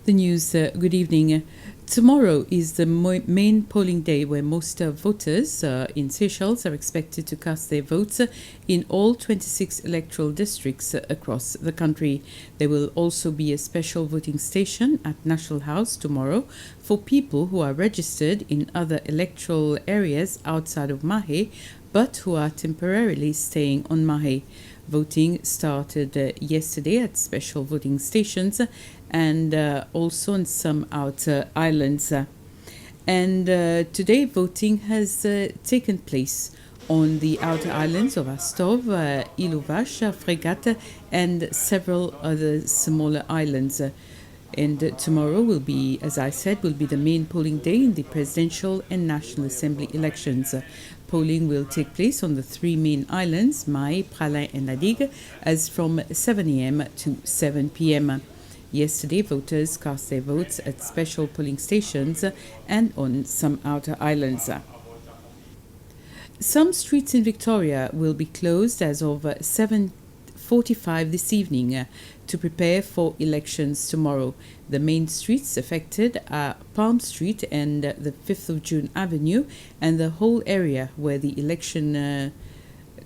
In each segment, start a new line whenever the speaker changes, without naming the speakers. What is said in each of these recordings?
The news, good evening. Tomorrow is the main polling day where most voters in Seychelles are expected to cast their votes in all 26 electoral districts across the country. There will also be a special voting station at National House tomorrow for people who are registered in other electoral areas outside of Mahé but who are temporarily staying on Mahé. Voting started yesterday at special voting stations and also on some outer islands. And today voting has taken place on the outer islands of Astov, Île aux Vaches, Frégate, and several other smaller islands. And tomorrow will be, as I said, will be the main polling day in the presidential and National Assembly elections. Polling will take place on the three main islands, Mahé, Praslin and La Digue, as from 7 a.m. to 7 p.m. Yesterday, voters cast their votes at special polling stations and on some outer islands. Some streets in Victoria will be closed as of 7:45 this evening to prepare for elections tomorrow. The main streets affected are Palm Street and the 5th of June Avenue, and the whole area where the election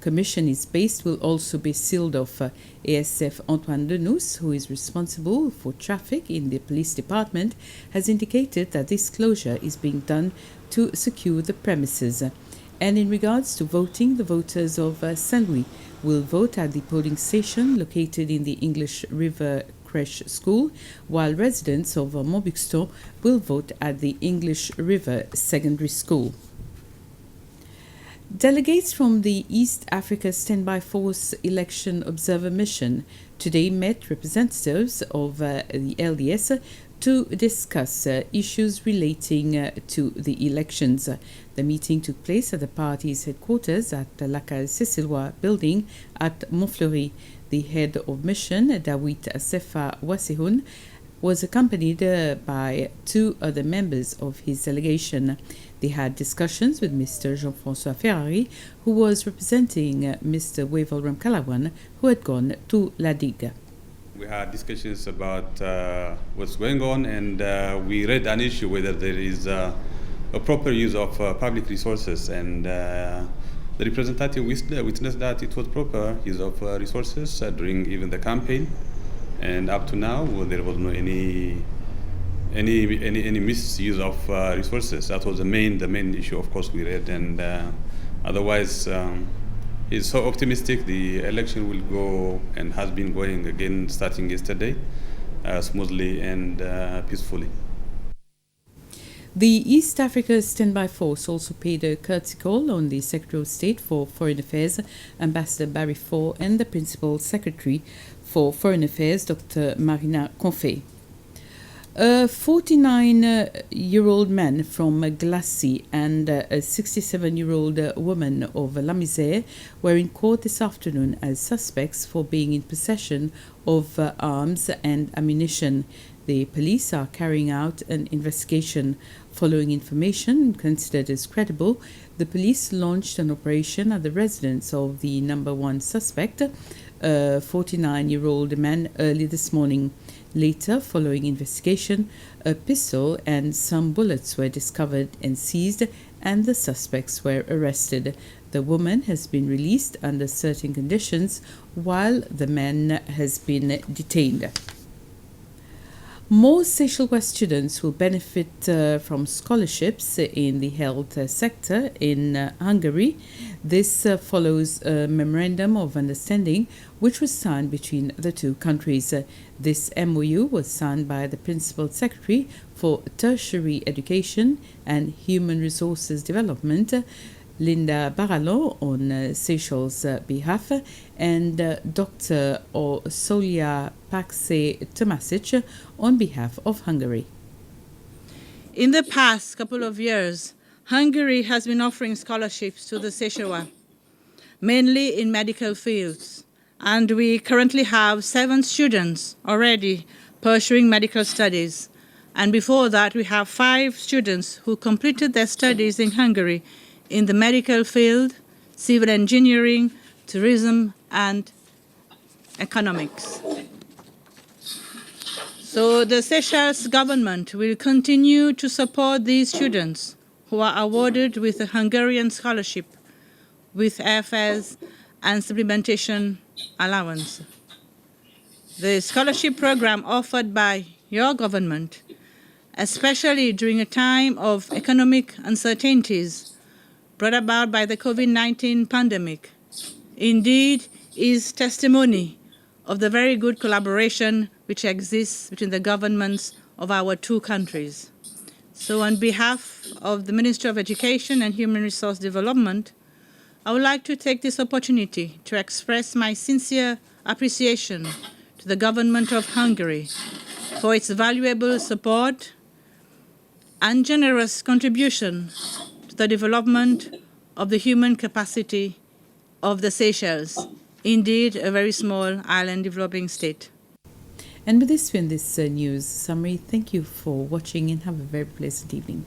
commission is based will also be sealed off. ASF Antoine Denous, who is responsible for traffic in the police department, has indicated that this closure is being done to secure the premises. And in regards to voting, the voters of Saint-Louis will vote at the polling station located in the English River Creche School, while residents of Montbuxton will vote at the English River Secondary School. Delegates from the East Africa Standby Force Election Observer Mission today met representatives of the LDS to discuss issues relating to the elections. The meeting took place at the party's headquarters at the La Cale Cécilois building at Montfleury. The head of mission, Dawit Sefa Wasihun, was accompanied by two other members of his delegation. They had discussions with Mr. Jean-François Ferrari, who was representing Mr. Weval Ramkalawan, who had gone to La Digue.
We had discussions about what's going on, and we read an issue whether there is a proper use of public resources, and the representative witnessed that it was proper use of resources during even the campaign, and up to now there was no any misuse of resources. That was the main issue, of course, we read, and otherwise he's so optimistic the election will go and has been going again starting yesterday smoothly and peacefully.
The East Africa Standby Force also paid a courtesy call on the Secretary of State for Foreign Affairs, Ambassador Barry Faure, and the Principal Secretary for Foreign Affairs, Dr. Marina Confé. A 49-year-old man from Glacis and a 67-year-old woman of La Misère were in court this afternoon as suspects for being in possession of arms and ammunition. The police are carrying out an investigation. Following information considered as credible, the police launched an operation at the residence of the number one suspect, a 49-year-old man, early this morning. Later, following investigation, a pistol and some bullets were discovered and seized, and the suspects were arrested. The woman has been released under certain conditions, while the man has been detained. More Seychellois students will benefit from scholarships in the health sector in Hungary. This follows a memorandum of understanding which was signed between the two countries. This MOU was signed by the Principal Secretary for Tertiary Education and Human Resources Development, Linda Barallon, on Seychelles' behalf, and Dr. Osolia Paxe Tomasic on behalf of Hungary.
In the past couple of years, Hungary has been offering scholarships to the Seychellois, mainly in medical fields. And we currently have 7 students already pursuing medical studies. And before that, we have 5 students who completed their studies in Hungary in the medical field, civil engineering, tourism, and economics. So the Seychelles government will continue to support these students who are awarded with a Hungarian scholarship with airfares and supplementation allowance. The scholarship program offered by your government, especially during a time of economic uncertainties brought about by the COVID-19 pandemic, indeed is testimony of the very good collaboration which exists between the governments of our two countries. So on behalf of the Ministry of Education and Human Resource Development, I would like to take this opportunity to express my sincere appreciation to the government of Hungary for its valuable support and generous contribution to the development of the human capacity of the Seychelles, indeed a very small island developing state.
And with this, we end this news summary. Thank you for watching and have a very pleasant evening.